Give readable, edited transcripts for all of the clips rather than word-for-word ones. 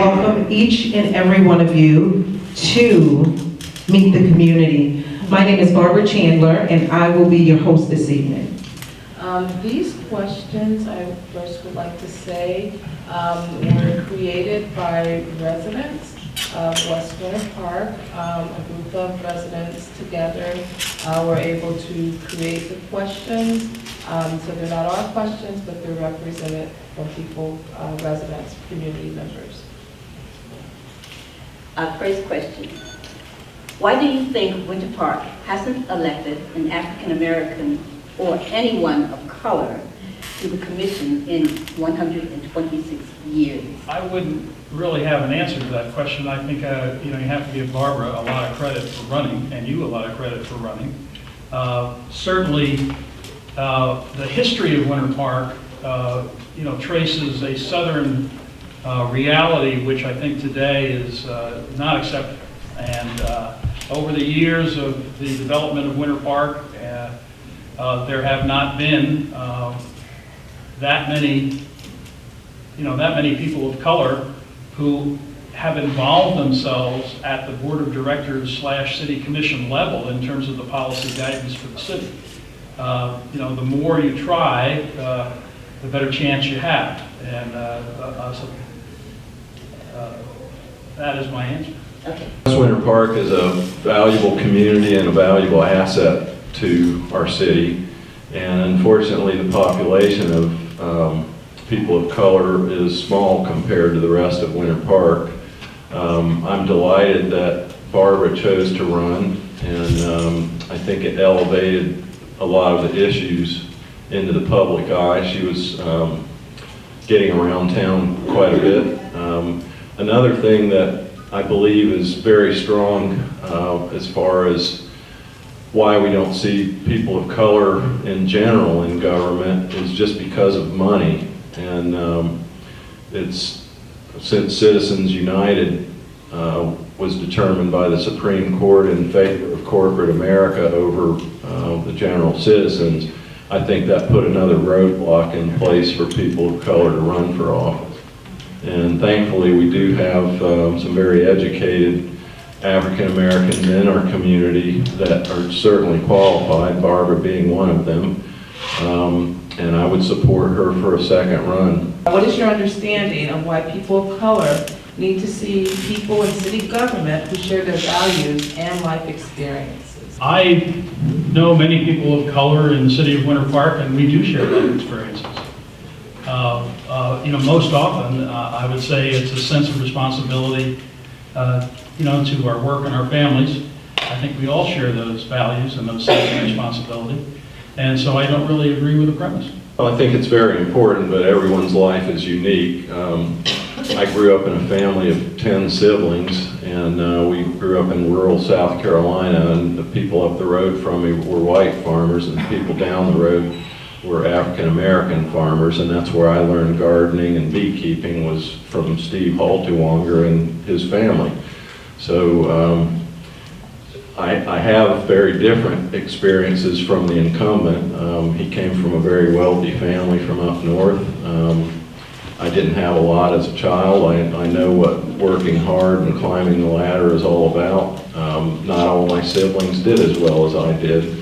welcome each and every one of you to Meet the Community. My name is Barbara Chandler, and I will be your host this evening. These questions, I first would like to say, were created by residents of West Winter Park. A group of residents together were able to create the questions. So they're not our questions, but they're represented from people, residents, community members. First question. Why do you think Winter Park hasn't elected an African American or anyone of color to the commission in 126 years? I wouldn't really have an answer to that question. I think you have to give Barbara a lot of credit for running, and you a lot of credit for running. Certainly, the history of Winter Park, traces a Southern reality, which I think today is not acceptable. And over the years of the development of Winter Park, there have not been that many people of color who have involved themselves at the board of directors / city commission level in terms of the policy guidance for the city. The more you try, the better chance you have. And so that is my answer. Okay. West Winter Park is a valuable community and a valuable asset to our city. And unfortunately, the population of people of color is small compared to the rest of Winter Park. I'm delighted that Barbara chose to run, and I think it elevated a lot of the issues into the public eye. She was getting around town quite a bit. Another thing that I believe is very strong as far as why we don't see people of color in general in government is just because of money. And it's since Citizens United was determined by the Supreme Court in favor of corporate America over the general citizens, I think that put another roadblock in place for people of color to run for office. And thankfully, we do have some very educated African Americans in our community that are certainly qualified, Barbara being one of them. And I would support her for a second run. What is your understanding of why people of color need to see people in city government who share their values and life experiences? I know many people of color in the city of Winter Park, and we do share life experiences. Most often, I would say it's a sense of responsibility, to our work and our families. I think we all share those values and those sense of responsibility. And so I don't really agree with the premise. Well, I think it's very important, but everyone's life is unique. I grew up in a family of 10 siblings, and we grew up in rural South Carolina, and the people up the road from me were white farmers, and the people down the road were African American farmers, and that's where I learned gardening and beekeeping was from Steve Haltiwanger and his family. So I have very different experiences from the incumbent. He came from a very wealthy family from up north. I didn't have a lot as a child. I know what working hard and climbing the ladder is all about. Not all my siblings did as well as I did.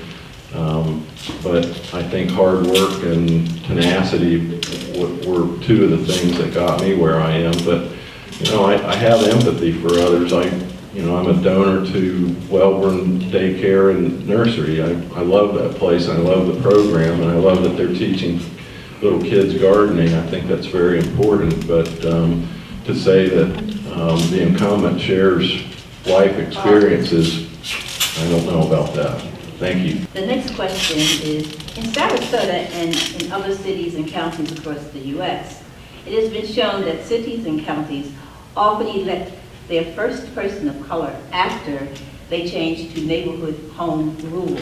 But I think hard work and tenacity were two of the things that got me where I am. But I have empathy for others. I'm a donor to Wellborn Daycare and Nursery. I love that place. I love the program, and I love that they're teaching little kids gardening. I think that's very important. But to say that the incumbent shares life experiences, I don't know about that. Thank you. The next question is, in Sarasota and in other cities and counties across the U.S., it has been shown that cities and counties often elect their first person of color after they change to neighborhood home rule,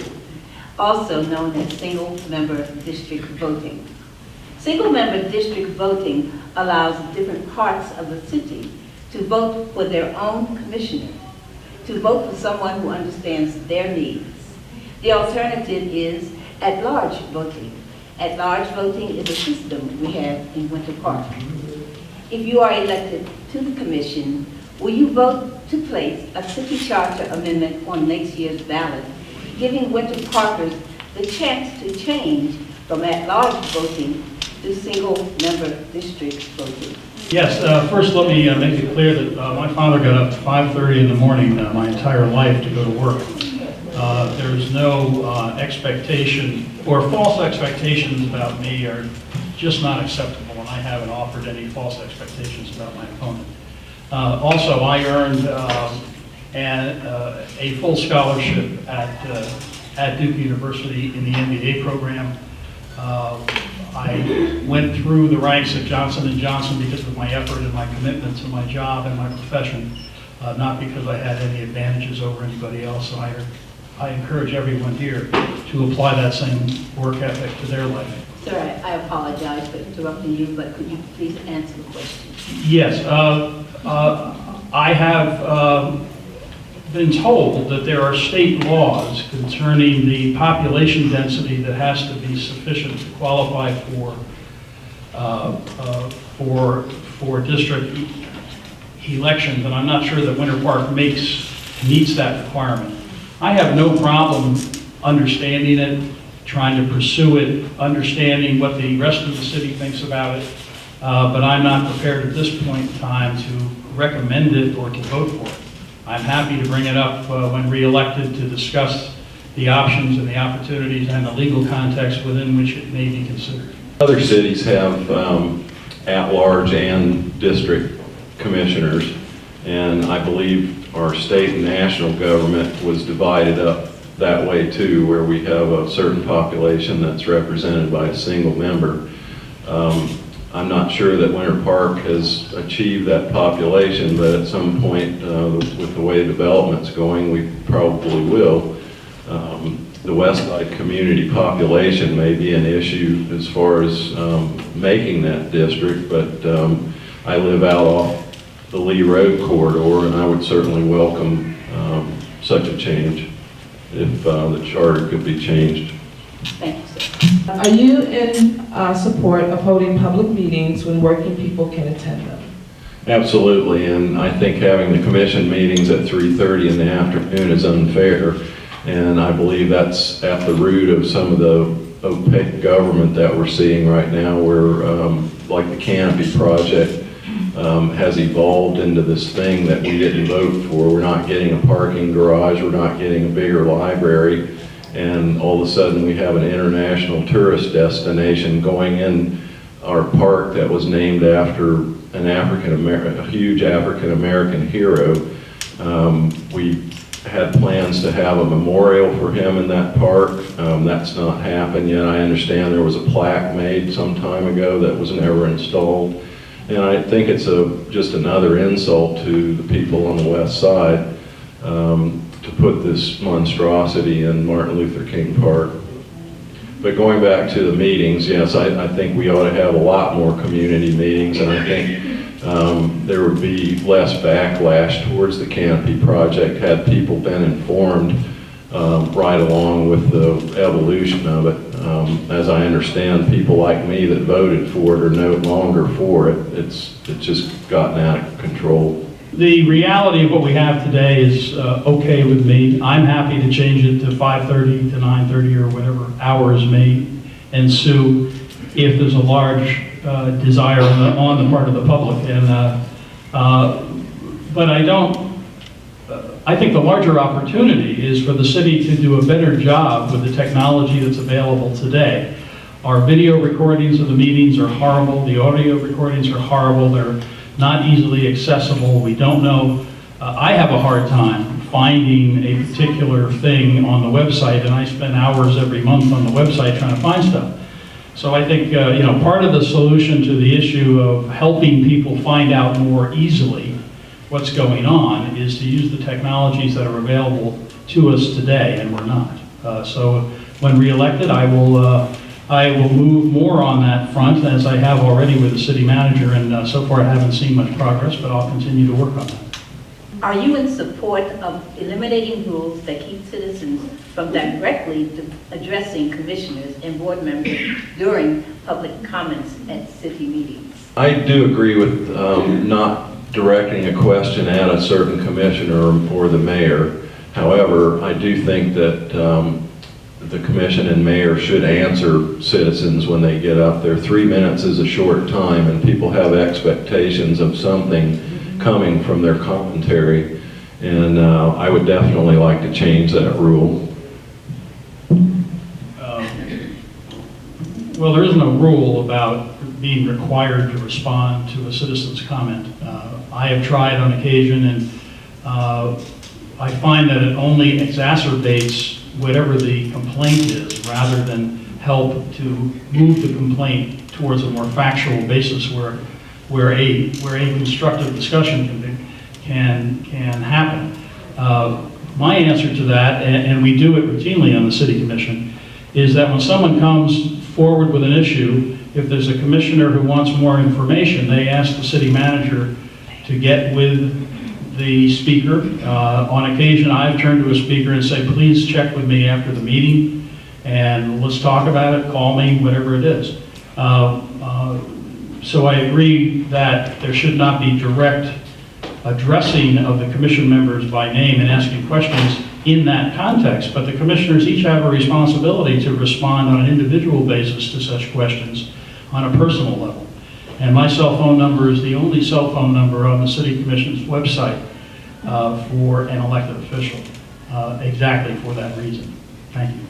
also known as single-member district voting. Single-member district voting allows different parts of the city to vote for their own commissioner, to vote for someone who understands their needs. The alternative is at-large voting. At-large voting is a system we have in Winter Park. if you are elected to the commission, will you vote to place a city charter amendment on next year's ballot, giving Winter Parkers the chance to change from at-large voting to single-member district voting? Yes, first let me make it clear that my father got up at 5:30 in the morning my entire life to go to work. There's no expectation, or false expectations about me are just not acceptable, and I haven't offered any false expectations about my opponent. Also, I earned a full scholarship at Duke University in the MBA program. I went through the ranks at Johnson & Johnson because of my effort and my commitment to my job and my profession, not because I had any advantages over anybody else. So I encourage everyone here to apply that same work ethic to their life. Sir, I apologize for interrupting you, but could you please answer the question? Yes, I have been told that there are state laws concerning the population density that has to be sufficient to qualify for district elections, and I'm not sure that Winter Park meets that requirement. I have no problem understanding it, trying to pursue it, understanding what the rest of the city thinks about it, but I'm not prepared at this point in time to recommend it or to vote for it. I'm happy to bring it up when re-elected to discuss the options and the opportunities and the legal context within which it may be considered. Other cities have at-large and district commissioners, and I believe our state and national government was divided up that way too, where we have a certain population that's represented by a single member. I'm not sure that Winter Park has achieved that population, but at some point, with the way development's going, we probably will. The Westside community population may be an issue as far as making that district, but I live out off the Lee Road corridor, and I would certainly welcome such a change if the charter could be changed. Thank you, sir. Are you in support of holding public meetings when working people can attend them? Absolutely, and I think having the commission meetings at 3:30 in the afternoon is unfair, and I believe that's at the root of some of the opaque government that we're seeing right now, where like the Canopy project has evolved into this thing that we didn't vote for. We're not getting a parking garage, we're not getting a bigger library, and all of a sudden we have an international tourist destination going in our park that was named after a huge African-American hero. We had plans to have a memorial for him in that park. That's not happened yet. I understand there was a plaque made some time ago that was never installed. And I think it's just another insult to the people on the west side to put this monstrosity in Martin Luther King Park. But going back to the meetings, yes, I think we ought to have a lot more community meetings, and I think there would be less backlash towards the Canopy project had people been informed right along with the evolution of it. As I understand, people like me that voted for it are no longer for it. It's just gotten out of control. The reality of what we have today is okay with me. I'm happy to change it to 5:30 to 9:30 or whatever hours may ensue if there's a large desire on the part of the public. But I think the larger opportunity is for the city to do a better job with the technology that's available today. Our video recordings of the meetings are horrible. The audio recordings are horrible. They're not easily accessible. We don't know. I have a hard time finding a particular thing on the website, and I spend hours every month on the website trying to find stuff. So I think part of the solution to the issue of helping people find out more easily what's going on is to use the technologies that are available to us today, and we're not. So when re-elected, I will move more on that front, as I have already with the city manager, and so far I haven't seen much progress, but I'll continue to work on that. Are you in support of eliminating rules that keep citizens from directly addressing commissioners and board members during public comments at city meetings? I do agree with not directing a question at a certain commissioner or the mayor. However, I do think that the commission and mayor should answer citizens when they get up there. 3 minutes is a short time, and people have expectations of something coming from their commentary, and I would definitely like to change that rule. Well, there is no rule about being required to respond to a citizen's comment. I have tried on occasion, and I find that it only exacerbates whatever the complaint is, rather than help to move the complaint towards a more factual basis where a constructive discussion can happen. My answer to that, and we do it routinely on the city commission, is that when someone comes forward with an issue, if there's a commissioner who wants more information, they ask the city manager to get with the speaker. On occasion, I've turned to a speaker and say, please check with me after the meeting, and let's talk about it, call me, whatever it is. So I agree that there should not be direct addressing of the commission members by name and asking questions in that context, but the commissioners each have a responsibility to respond on an individual basis to such questions on a personal level. And my cell phone number is the only cell phone number on the City Commission's website for an elected official, exactly for that reason. Thank you.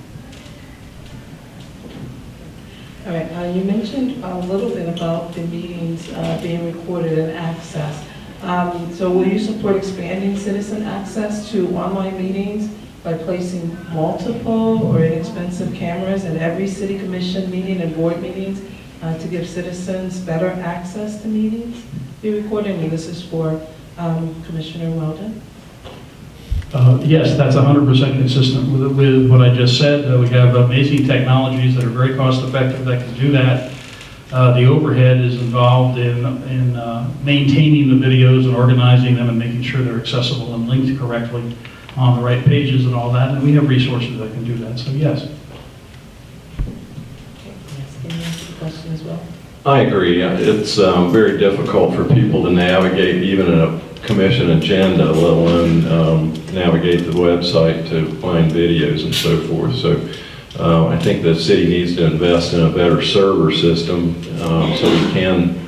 All right, you mentioned a little bit about the meetings being recorded and accessed. So will you support expanding citizen access to online meetings by placing multiple or inexpensive cameras in every city commission meeting and board meetings to give citizens better access to meetings? Be recording me. This is for Commissioner Weldon. Yes, that's 100% consistent with what I just said. We have amazing technologies that are very cost effective that can do that. The overhead is involved in maintaining the videos and organizing them and making sure they're accessible and linked correctly on the right pages and all that. And we have resources that can do that, so yes. Okay, yes, can you answer the question as well? I agree. It's very difficult for people to navigate even a commission agenda, let alone navigate the website to find videos and so forth. So I think the city needs to invest in a better server system so we can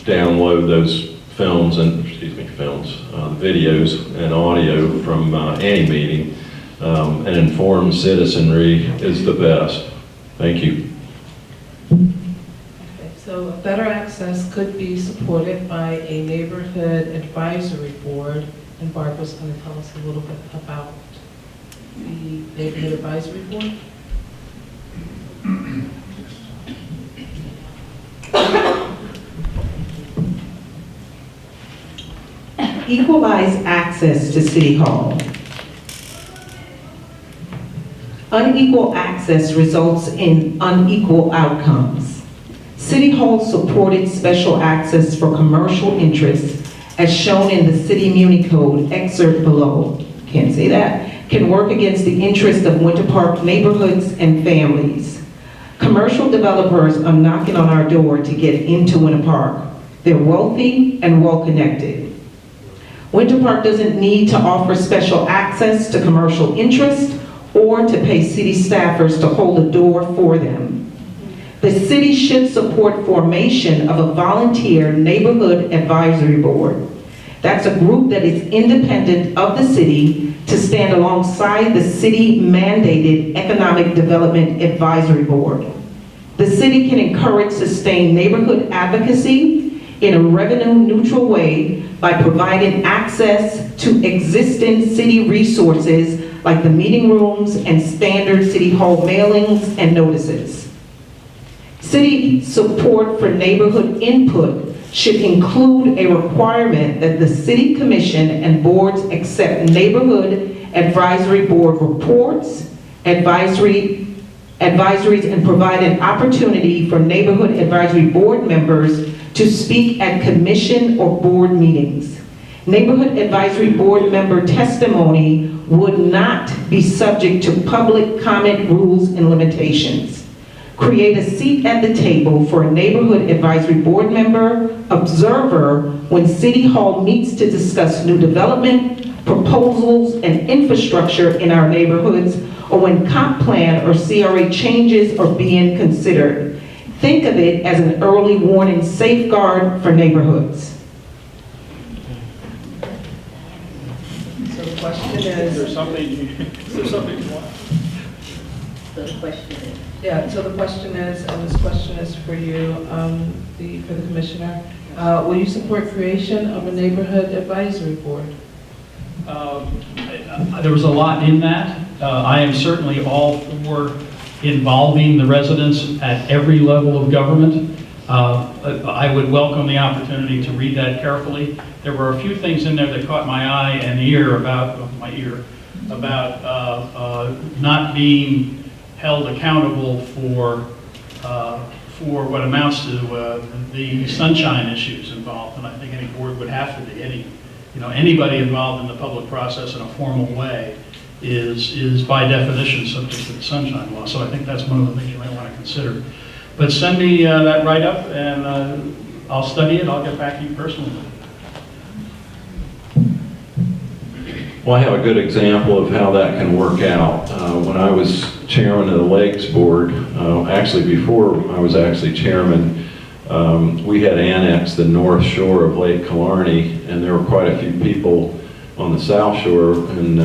download those films and, videos and audio from any meeting. And informed citizenry is the best. Thank you. Okay, so better access could be supported by a neighborhood advisory board, and Barbara's going to tell us a little bit about the neighborhood advisory board. Equalized access to City Hall. Unequal access results in unequal outcomes. City Hall supported special access for commercial interests as shown in the City Muni Code excerpt below. Can't say that. Can work against the interest of Winter Park neighborhoods and families. Commercial developers are knocking on our door to get into Winter Park. They're wealthy and well-connected. Winter Park doesn't need to offer special access to commercial interests or to pay city staffers to hold the door for them. The city should support formation of a volunteer neighborhood advisory board. That's a group that is independent of the city to stand alongside the city-mandated Economic Development Advisory Board. The city can encourage sustained neighborhood advocacy in a revenue-neutral way by providing access to existing city resources like the meeting rooms and standard City Hall mailings and notices. City support for neighborhood input should include a requirement that the City Commission and boards accept neighborhood advisory board reports, advisories, and provide an opportunity for neighborhood advisory board members to speak at commission or board meetings. Neighborhood advisory board member testimony would not be subject to public comment rules and limitations. Create a seat at the table for a neighborhood advisory board member, observer, when City Hall meets to discuss new development, proposals, and infrastructure in our neighborhoods, or when comp plan or CRA changes are being considered. Think of it as an early warning safeguard for neighborhoods. So the question Is there is, something, is there something you want? So the question is, yeah, so the question is, and this question is for you, for the commissioner, will you support creation of a neighborhood advisory board? There was a lot in that. I am certainly all for involving the residents at every level of government. I would welcome the opportunity to read that carefully. There were a few things in there that caught my eye and ear about, not being held accountable for what amounts to the sunshine issues involved. And I think any board would have to be, anybody involved in the public process in a formal way is by definition subject to the sunshine law. So I think that's one of the things you might want to consider. But send me that write-up and I'll study it. I'll get back to you personally. Well, I have a good example of how that can work out. When I was chairman of the Lakes Board, actually before I was actually chairman, we had annexed the north shore of Lake Killarney, and there were quite a few people on the south shore and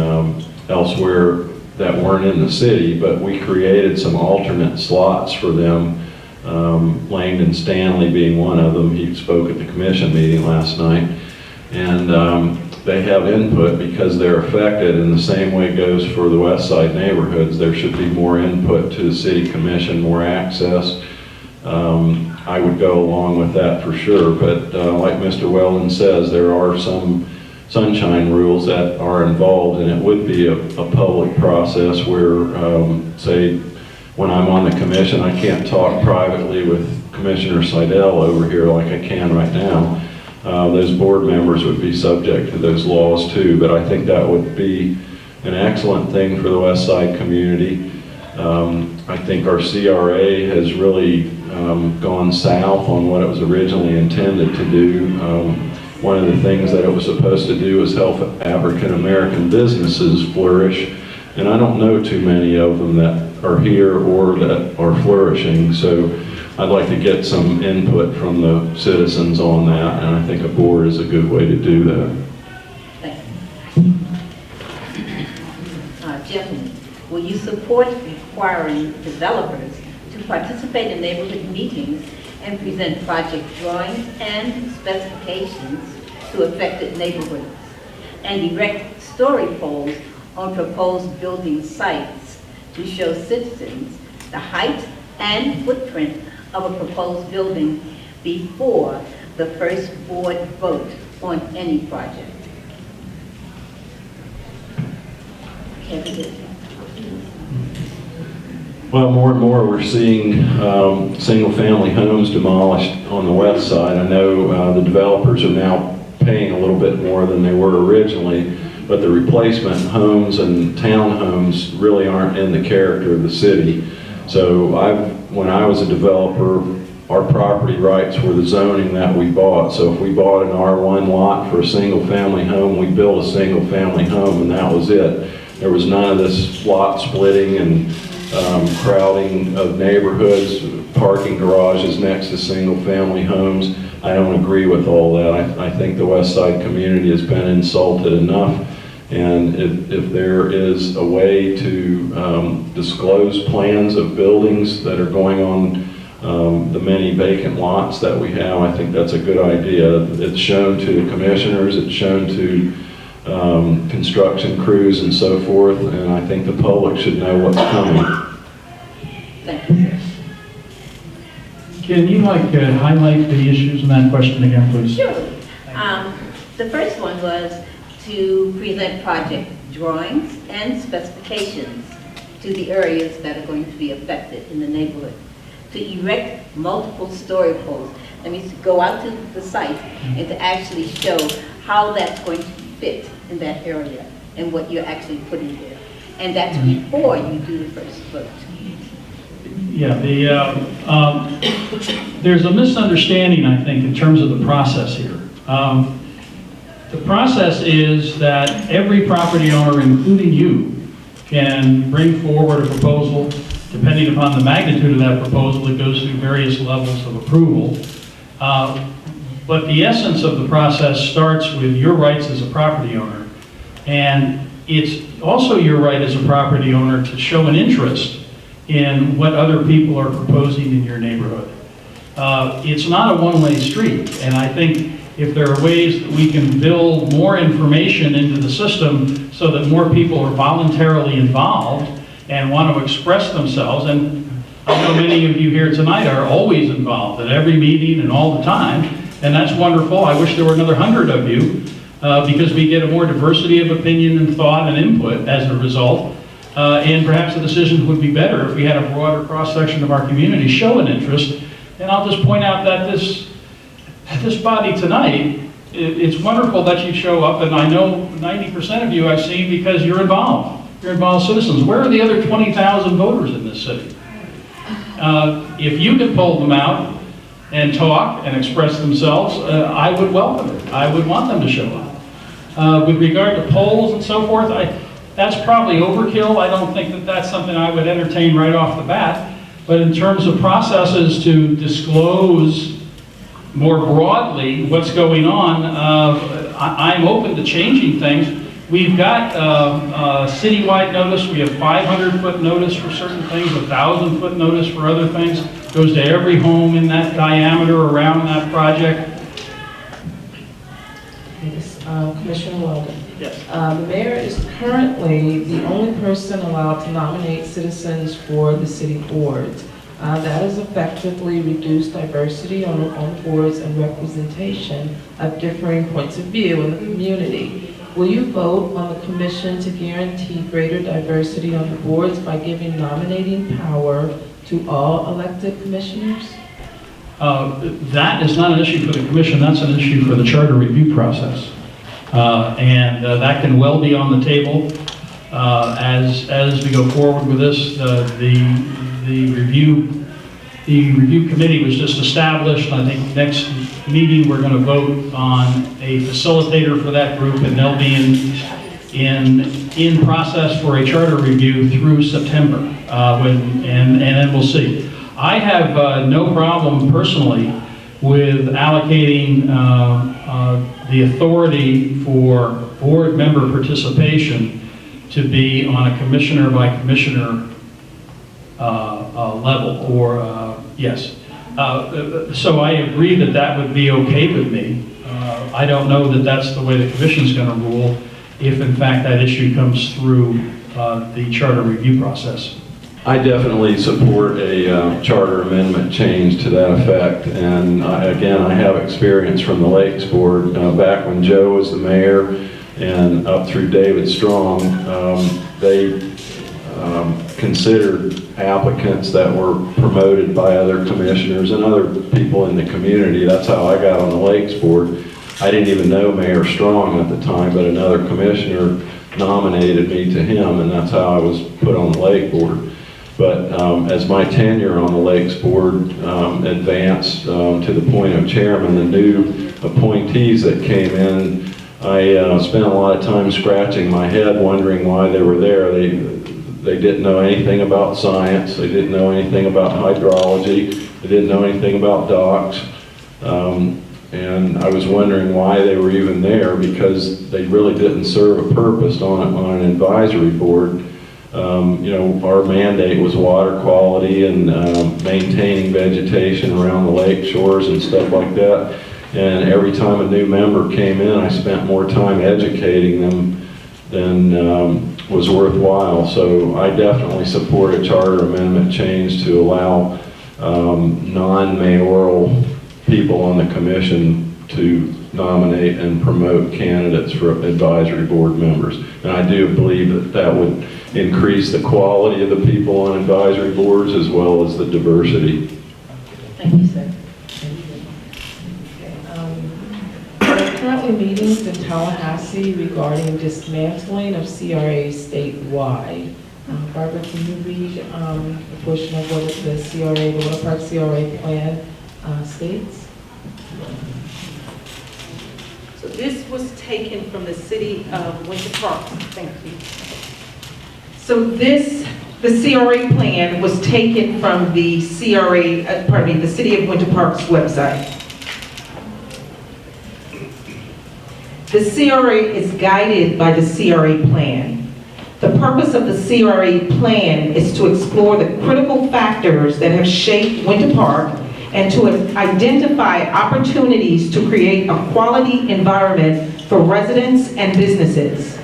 elsewhere that weren't in the city, but we created some alternate slots for them, Langdon Stanley being one of them. He spoke at the commission meeting last night. And they have input because they're affected, and the same way goes for the west side neighborhoods. There should be more input to the city commission, more access. I would go along with that for sure, but like Mr. Weldon says, there are some sunshine rules that are involved, and it would be a public process where, say, when I'm on the commission, I can't talk privately with Commissioner Seidel over here like I can right now. Those board members would be subject to those laws too, but I think that would be an excellent thing for the West Side community. I think our CRA has really gone south on what it was originally intended to do. One of the things that it was supposed to do was help African American businesses flourish, and I don't know too many of them that are here or that are flourishing, so I'd like to get some input from the citizens on that, and I think a board is a good way to do that. thanks. Gentlemen, will you support requiring developers to participate in neighborhood meetings and present project drawings and specifications to affected neighborhoods, and erect story poles on proposed building sites to show citizens the height and footprint of a proposed building before the first board vote on any project? Kevin? Well, more and more we're seeing single-family homes demolished on the west side. I know the developers are now paying a little bit more than they were originally, but the replacement homes and townhomes really aren't in the character of the city. So when I was a developer, our property rights were the zoning that we bought. So if we bought an R1 lot for a single-family home, we built a single-family home, and that was it. There was none of this lot splitting and crowding of neighborhoods, parking garages next to single-family homes. I don't agree with all that. I think the West Side community has been insulted enough, and if there is a way to disclose plans of buildings that are going on the many vacant lots that we have, I think that's a good idea. It's shown to the commissioners, it's shown to construction crews and so forth, and I think the public should know what's coming. Thank you, sir. Can you highlight the issues in that question again, please? Sure. The first one was to present project drawings and specifications to the areas that are going to be affected in the neighborhood, to erect multiple story poles. That means to go out to the site and to actually show how that's going to fit in that area and what you're actually putting there. And that's before you do the first vote. Yeah, there's a misunderstanding, I think, in terms of the process here. The process is that every property owner, including you, can bring forward a proposal. Depending upon the magnitude of that proposal, it goes through various levels of approval. But the essence of the process starts with your rights as a property owner. And it's also your right as a property owner to show an interest in what other people are proposing in your neighborhood. It's not a one-way street, and I think if there are ways that we can build more information into the system so that more people are voluntarily involved and want to express themselves, and I know many of you here tonight are always involved at every meeting and all the time, and that's wonderful. I wish there were another 100 of you, because we get a more diversity of opinion and thought and input as a result. And perhaps the decisions would be better if we had a broader cross-section of our community show an interest. And I'll just point out that this body tonight, it's wonderful that you show up, and I know 90% of you I've seen because you're involved. You're involved citizens. Where are the other 20,000 voters in this city? If you could pull them out and talk and express themselves, I would welcome it. I would want them to show up. With regard to polls and so forth, that's probably overkill. I don't think that that's something I would entertain right off the bat. But in terms of processes to disclose more broadly what's going on, I'm open to changing things. We've got citywide notice. We have 500-foot notice for certain things, 1,000-foot notice for other things. Goes to every home in that diameter around that project. Yes, Commissioner Weldon. Yes. The mayor is currently the only person allowed to nominate citizens for the city boards. That has effectively reduced diversity on boards and representation of differing points of view in the community. Will you vote on the commission to guarantee greater diversity on the boards by giving nominating power to all elected commissioners? That is not an issue for the commission. That's an issue for the charter review process. And that can well be on the table as we go forward with this. The review committee was just established. I think next meeting we're going to vote on a facilitator for that group, and they'll be in process for a charter review through September, and then we'll see. I have no problem personally with allocating the authority for board member participation to be on a commissioner by commissioner level, or yes. So I agree that that would be okay with me. I don't know that that's the way the commission's going to rule if in fact that issue comes through the charter review process. I definitely support a charter amendment change to that effect, and again, I have experience from the Lakes Board. Back when Joe was the mayor and up through David Strong, they considered applicants that were promoted by other commissioners and other people in the community. That's how I got on the Lakes Board. I didn't even know Mayor Strong at the time, but another commissioner nominated me to him, and that's how I was put on the Lake Board. But as my tenure on the Lakes Board advanced to the point of chairman, the new appointees that came in, I spent a lot of time scratching my head wondering why they were there. They didn't know anything about science. They didn't know anything about hydrology. They didn't know anything about docks. And I was wondering why they were even there, because they really didn't serve a purpose on an advisory board. You know, our mandate was water quality and maintaining vegetation around the lake shores and stuff like that. And every time a new member came in, I spent more time educating them than was worthwhile. So I definitely support a charter amendment change to allow non-mayoral people on the commission to nominate and promote candidates for advisory board members. And I do believe that that would increase the quality of the people on advisory boards as well as the diversity. Thank you, sir. There are currently meetings in Tallahassee regarding dismantling of CRAs statewide. Barbara, can you read a portion of what the CRA, the Winter Park CRA plan states? So this was taken from the city of Winter Park. Thank you. So this, the CRA plan was taken from the the City of Winter Park's website. The CRA is guided by the CRA plan. The purpose of the CRA plan is to explore the critical factors that have shaped Winter Park and to identify opportunities to create a quality environment for residents and businesses.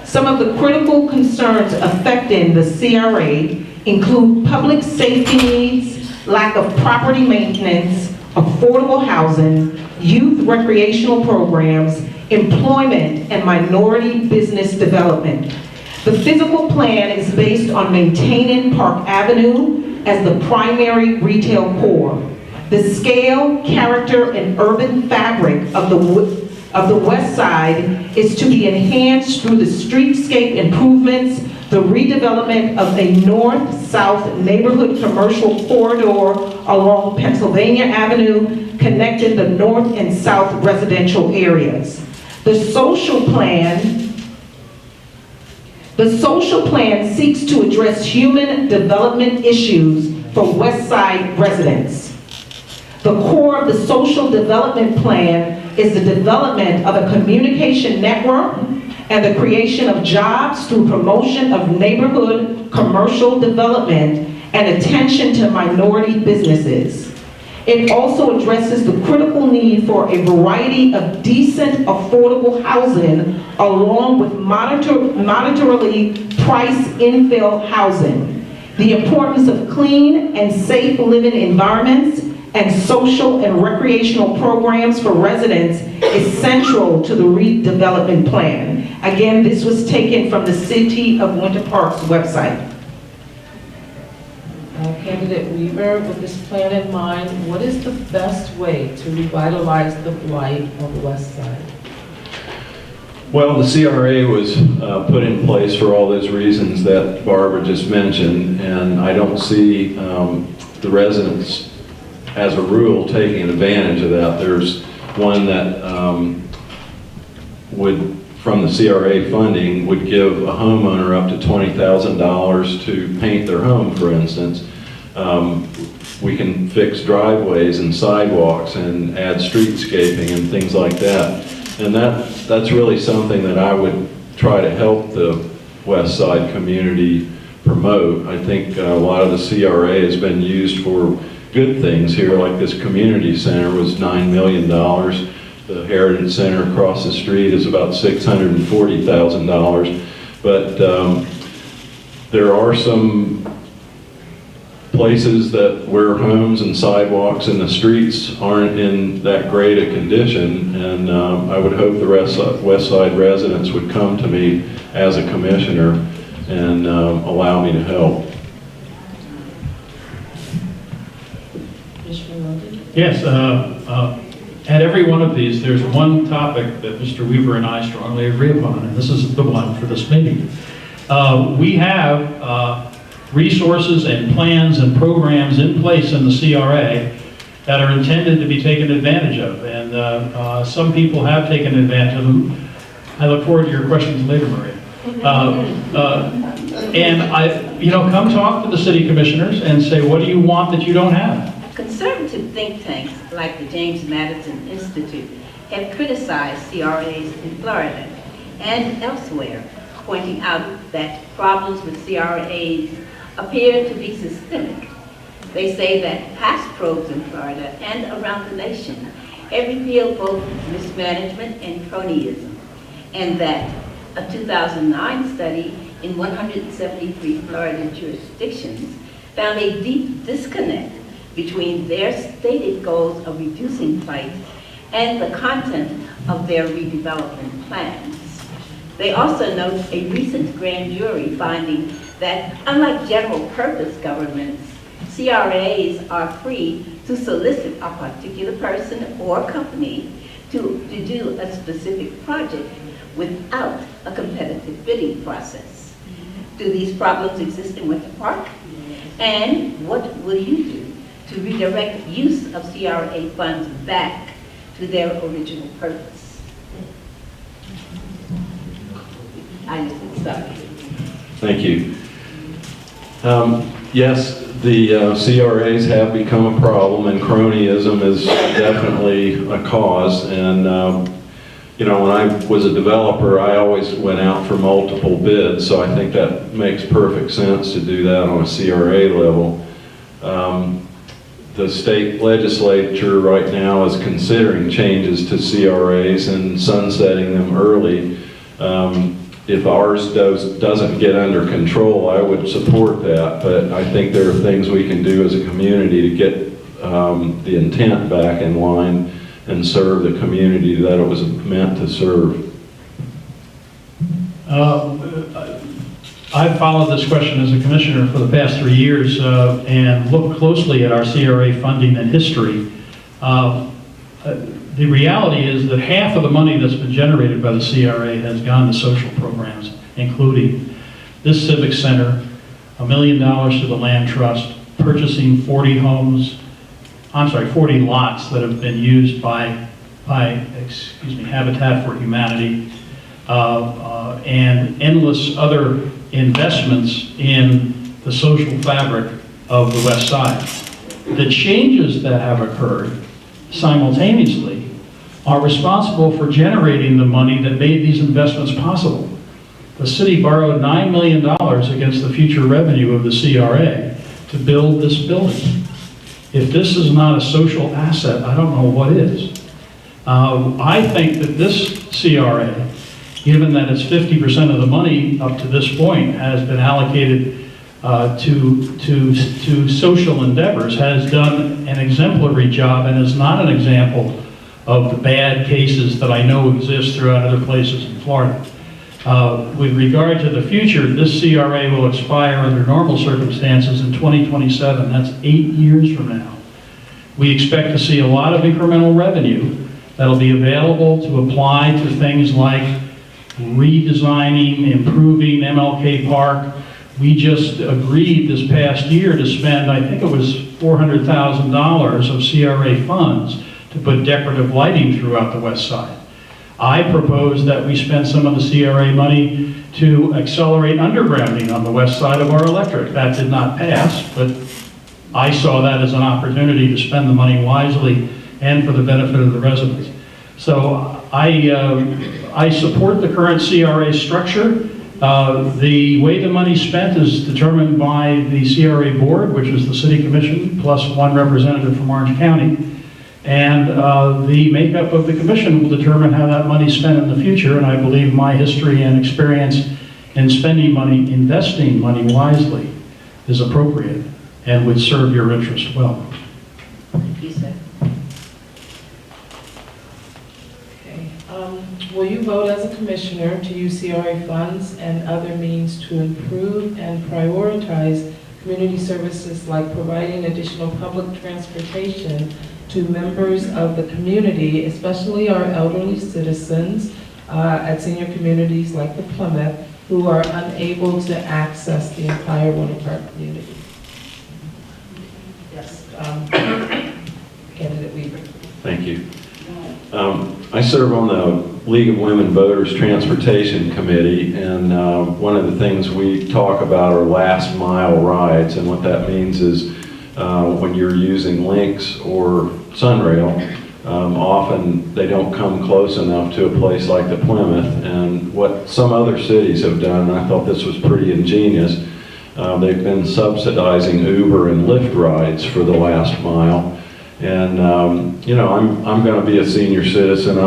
Some of the critical concerns affecting the CRA include public safety needs, lack of property maintenance, affordable housing, youth recreational programs, employment, and minority business development. The physical plan is based on maintaining Park Avenue as the primary retail core. The scale, character, and urban fabric of the West Side is to be enhanced through the streetscape improvements, the redevelopment of a north-south neighborhood commercial corridor along Pennsylvania Avenue, connecting the north and south residential areas. The social plan seeks to address human development issues for West Side residents. The core of the social development plan is the development of a communication network and the creation of jobs through promotion of neighborhood commercial development and attention to minority businesses. It also addresses the critical need for a variety of decent, affordable housing along with monetarily priced infill housing. The importance of clean and safe living environments and social and recreational programs for residents is central to the redevelopment plan. Again, this was taken from the City of Winter Park's website. Candidate Weaver, with this plan in mind, what is the best way to revitalize the blight on the West Side? Well, the CRA was put in place for all those reasons that Barbara just mentioned, and I don't see the residents, as a rule, taking advantage of that. There's one that from the CRA funding, would give a homeowner up to $20,000 to paint their home, for instance. We can fix driveways and sidewalks and add streetscaping and things like that. And that's really something that I would try to help the West Side community promote. I think a lot of the CRA has been used for good things here, like this community center was $9 million. The Heritage Center across the street is about $640,000. But there are some places where homes and sidewalks and the streets aren't in that great a condition, and I would hope the West Side residents would come to me as a commissioner and allow me to help. Yes, at every one of these, there's one topic that Mr. Weaver and I strongly agree upon, and this is the one for this meeting. We have resources and plans and programs in place in the CRA that are intended to be taken advantage of, and some people have taken advantage of them. I look forward to your questions later, Maria. And come talk to the city commissioners and say, what do you want that you don't have? Conservative think tanks like the James Madison Institute have criticized CRAs in Florida and elsewhere, pointing out that problems with CRAs appear to be systemic. They say that past probes in Florida and around the nation have revealed both mismanagement and cronyism, and that a 2009 study in 173 Florida jurisdictions found a deep disconnect between their stated goals of reducing blight and the content of their redevelopment plans. They also note a recent grand jury finding that, unlike general purpose governments, CRAs are free to solicit a particular person or company to do a specific project without a competitive bidding process. Do these problems exist in Winter Park? And what will you do to redirect use of CRA funds back to their original purpose? I just sorry. Thank you. Yes, the CRAs have become a problem, and cronyism is definitely a cause. And you know, when I was a developer, I always went out for multiple bids, so I think that makes perfect sense to do that on a CRA level. The state legislature right now is considering changes to CRAs and sunsetting them early. If ours doesn't get under control, I would support that, but I think there are things we can do as a community to get the intent back in line and serve the community that it was meant to serve. I've followed this question as a commissioner for the past 3 years and looked closely at our CRA funding and history. The reality is that half of the money that's been generated by the CRA has gone to social programs, including this civic center, $1 million to the land trust, purchasing 40 lots that have been used by Habitat for Humanity, and endless other investments in the social fabric of the West Side. The changes that have occurred simultaneously are responsible for generating the money that made these investments possible. The city borrowed $9 million against the future revenue of the CRA to build this building. If this is not a social asset, I don't know what is. I think that this CRA, given that it's 50% of the money up to this point has been allocated to social endeavors, has done an exemplary job and is not an example of the bad cases that I know exist throughout other places in Florida. With regard to the future, this CRA will expire under normal circumstances in 2027. That's 8 years from now. We expect to see a lot of incremental revenue that'll be available to apply to things like redesigning, improving MLK Park. We just agreed this past year to spend, I think it was $400,000 of CRA funds to put decorative lighting throughout the West Side. I propose that we spend some of the CRA money to accelerate undergrounding on the west side of our electric. That did not pass, but I saw that as an opportunity to spend the money wisely and for the benefit of the residents. So I support the current CRA structure. The way the money's spent is determined by the CRA board, which is the city commission, plus one representative from Orange County. And the makeup of the commission will determine how that money's spent in the future, and I believe my history and experience in spending money, investing money wisely is appropriate and would serve your interest well. Thank you, sir. Okay. Will you vote as a commissioner to use CRA funds and other means to improve and prioritize community services like providing additional public transportation to members of the community, especially our elderly citizens at senior communities like the Plymouth, who are unable to access the entire Winter Park community? Yes, Candidate Weaver. Thank you. I serve on the League of Women Voters Transportation Committee, and one of the things we talk about are last mile rides, and what that means is when you're using Lynx or Sunrail, often they don't come close enough to a place like the Plymouth, and what some other cities have done, and I thought this was pretty ingenious, they've been subsidizing Uber and Lyft rides for the last mile. And you know, I'm going to be a senior citizen.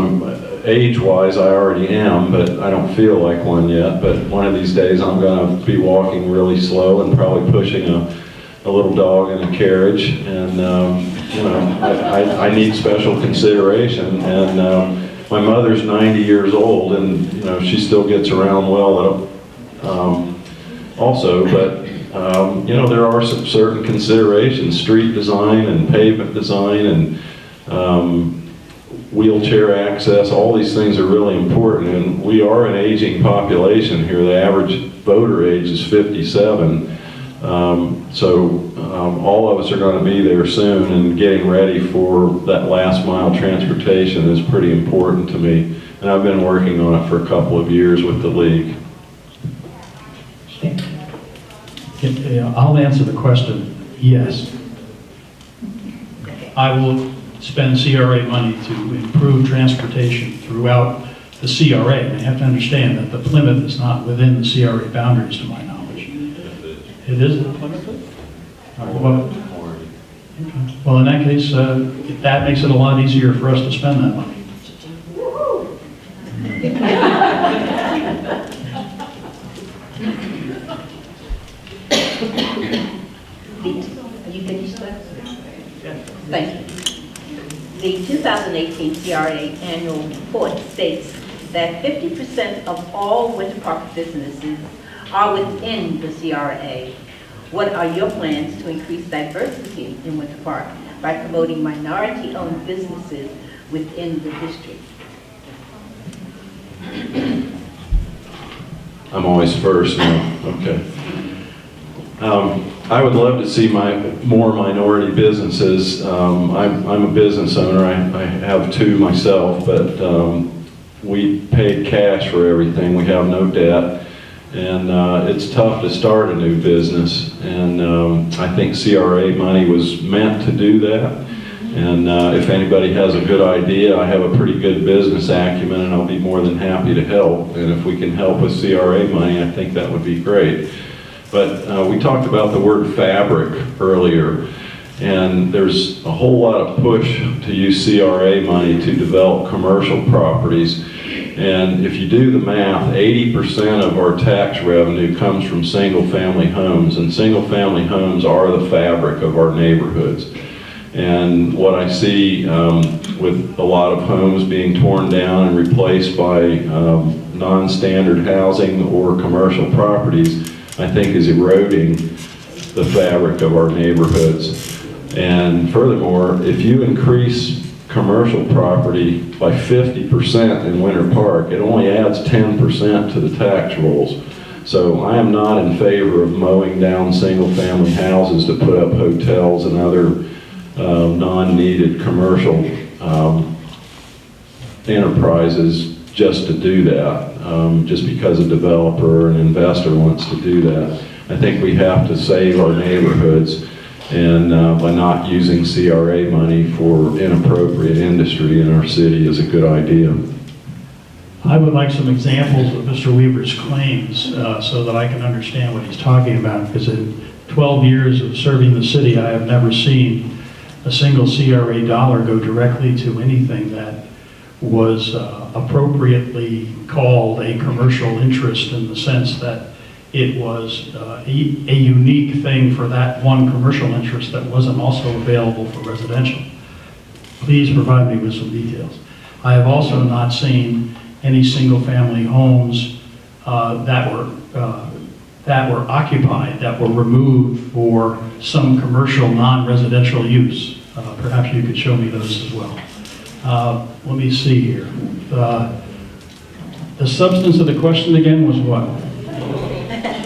Age-wise, I already am, but I don't feel like one yet. But one of these days, I'm going to be walking really slow and probably pushing a little dog in a carriage. And you know, I need special consideration. And my mother's 90 years old, and you know, she still gets around well. Also, but you know, there are some certain considerations, street design and pavement design, and wheelchair access, all these things are really important. And we are an aging population here. The average voter age is 57. All of us are going to be there soon, and getting ready for that last mile transportation is pretty important to me. And I've been working on it for a couple of years with the league. I'll answer the question, yes. I will spend CRA money to improve transportation throughout the CRA. And you have to understand that the Plymouth is not within the CRA boundaries, to my knowledge. It is the Plymouth? All right, well, in that case, that makes it a lot easier for us to spend that money. Are you finished, sir? Thank you. The 2018 CRA annual report states that 50% of all Winter Park businesses are within the CRA. What are your plans to increase diversity in Winter Park by promoting minority-owned businesses within the district? I'm always first now, okay. I would love to see more minority businesses. I'm a business owner. I have two myself, but we paid cash for everything. We have no debt. And it's tough to start a new business. And I think CRA money was meant to do that. And if anybody has a good idea, I have a pretty good business acumen, and I'll be more than happy to help. And if we can help with CRA money, I think that would be great. But we talked about the word fabric earlier, and there's a whole lot of push to use CRA money to develop commercial properties. And if you do the math, 80% of our tax revenue comes from single-family homes, and single-family homes are the fabric of our neighborhoods. And what I see with a lot of homes being torn down and replaced by non-standard housing or commercial properties, I think is eroding the fabric of our neighborhoods. And furthermore, if you increase commercial property by 50% in Winter Park, it only adds 10% to the tax rolls. So I am not in favor of mowing down single-family houses to put up hotels and other non-needed commercial enterprises just to do that, just because a developer or an investor wants to do that. I think we have to save our neighborhoods, and by not using CRA money for inappropriate industry in our city is a good idea. I would like some examples of Mr. Weaver's claims so that I can understand what he's talking about, because in 12 years of serving the city, I have never seen a single CRA dollar go directly to anything that was appropriately called a commercial interest, in the sense that it was a unique thing for that one commercial interest that wasn't also available for residential. Please provide me with some details. I have also not seen any single-family homes that were occupied, that were removed for some commercial non-residential use. Perhaps you could show me those as well. Let me see here. The substance of the question again was what? Okay.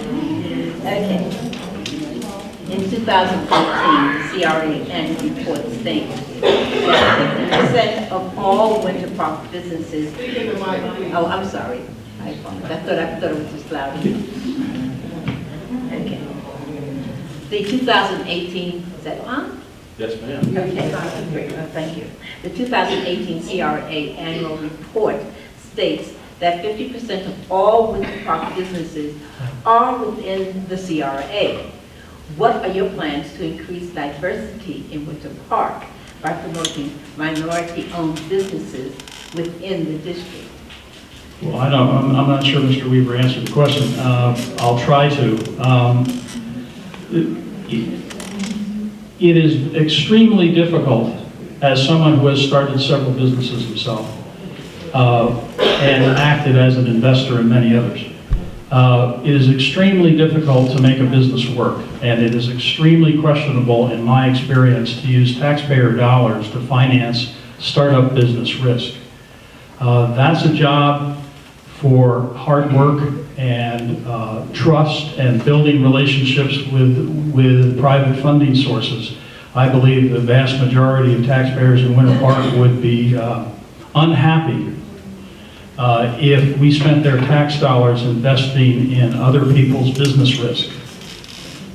In 2014, the CRA annual report states that 50% of all Winter Park businesses. Oh, I'm sorry. I thought it was just loud. Okay. The 2018, is that on? Yes, ma'am. Okay, great, thank you. The 2018 CRA annual report states that 50% of all Winter Park businesses are within the CRA. What are your plans to increase diversity in Winter Park by promoting minority-owned businesses within the district? Well, I'm not sure Mr. Weaver answered the question. I'll try to. It is extremely difficult, as someone who has started several businesses himself and acted as an investor in many others. It is extremely difficult to make a business work, and it is extremely questionable, in my experience, to use taxpayer dollars to finance startup business risk. That's a job for hard work and trust and building relationships with private funding sources. I believe the vast majority of taxpayers in Winter Park would be unhappy if we spent their tax dollars investing in other people's business risk.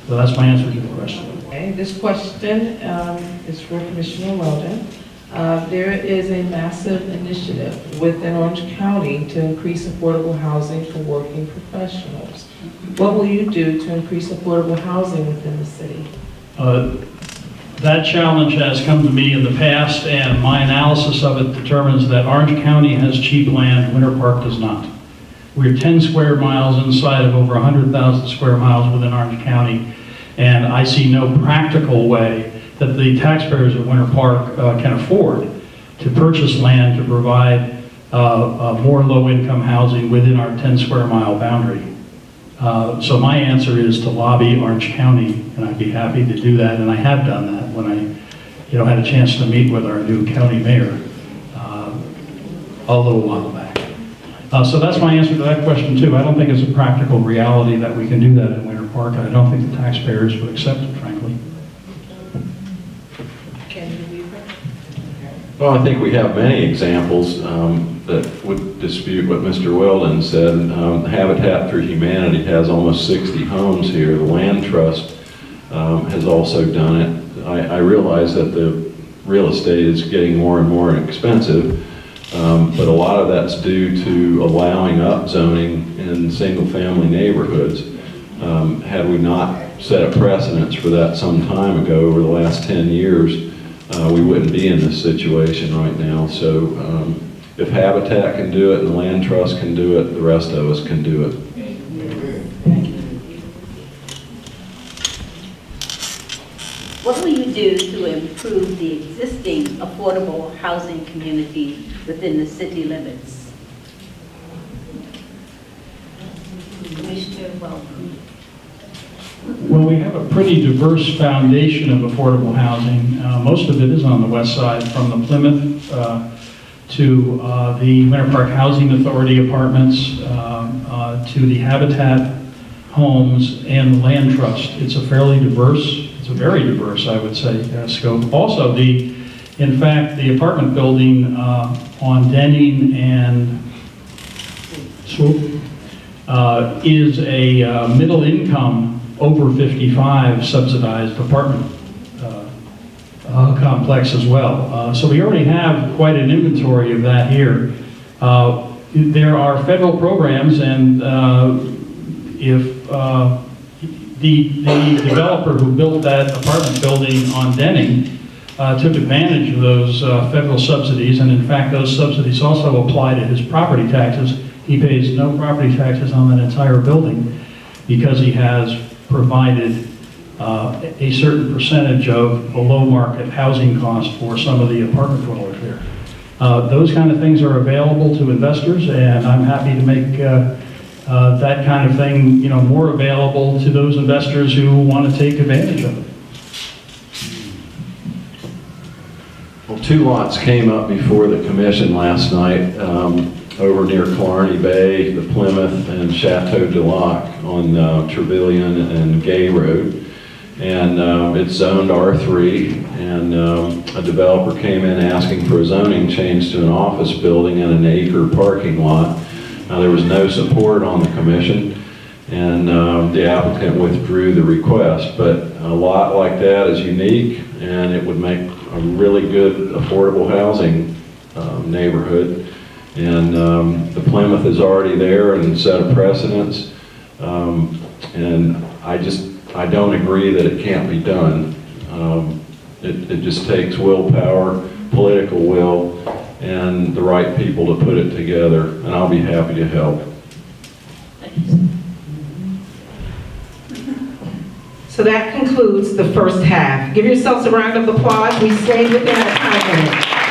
So that's my answer to the question. Okay, this question is for Commissioner Weldon. There is a massive initiative within Orange County to increase affordable housing for working professionals. What will you do to increase affordable housing within the city? That challenge has come to me in the past, and my analysis of it determines that Orange County has cheap land, Winter Park does not. We're 10 square miles inside of over 100,000 square miles within Orange County, and I see no practical way that the taxpayers of Winter Park can afford to purchase land to provide more low-income housing within our 10 square mile boundary. So my answer is to lobby Orange County, and I'd be happy to do that, and I have done that when I had a chance to meet with our new county mayor a little while back. So that's my answer to that question too. I don't think it's a practical reality that we can do that in Winter Park. I don't think the taxpayers would accept it, frankly. Can you leave it? Well, I think we have many examples that would dispute what Mr. Weldon said. Habitat for Humanity has almost 60 homes here. The Land Trust has also done it. I realize that the real estate is getting more and more expensive, but a lot of that's due to allowing upzoning in single-family neighborhoods. Had we not set a precedence for that some time ago, over the last 10 years, we wouldn't be in this situation right now. So if Habitat can do it and the Land Trust can do it, the rest of us can do it. What will you do to improve the existing affordable housing community within the city limits? Commissioner Weldon. Well, we have a pretty diverse foundation of affordable housing. Most of it is on the west side, from the Plymouth to the Winter Park Housing Authority apartments, to the Habitat homes and the Land Trust. It's a fairly diverse, it's a very diverse, I would say, scope. Also, in fact, the apartment building on Denning and Swoop is a middle income, over 55 subsidized apartment complex as well. So we already have quite an inventory of that here. There are federal programs, and if the developer who built that apartment building on Denning took advantage of those federal subsidies, and in fact those subsidies also apply to his property taxes. He pays no property taxes on that entire building because he has provided a certain percentage of below market housing cost for some of the apartment dwellers there. Those kind of things are available to investors, and I'm happy to make that kind of thing, more available to those investors who want to take advantage of it. Well, 2 lots came up before the commission last night over near Killarney Bay, the Plymouth and Chateau de Lac on Trevilian and Gay Road. And it's zoned R3, and a developer came in asking for a zoning change to an office building and an acre parking lot. There was no support on the commission, and the applicant withdrew the request. But a lot like that is unique, and it would make a really good affordable housing neighborhood. And the Plymouth is already there and set a precedence. And I don't agree that it can't be done. It just takes willpower, political will, and the right people to put it together, and I'll be happy to help. So that concludes the first half. Give yourselves a round of applause. We stayed within our time limit.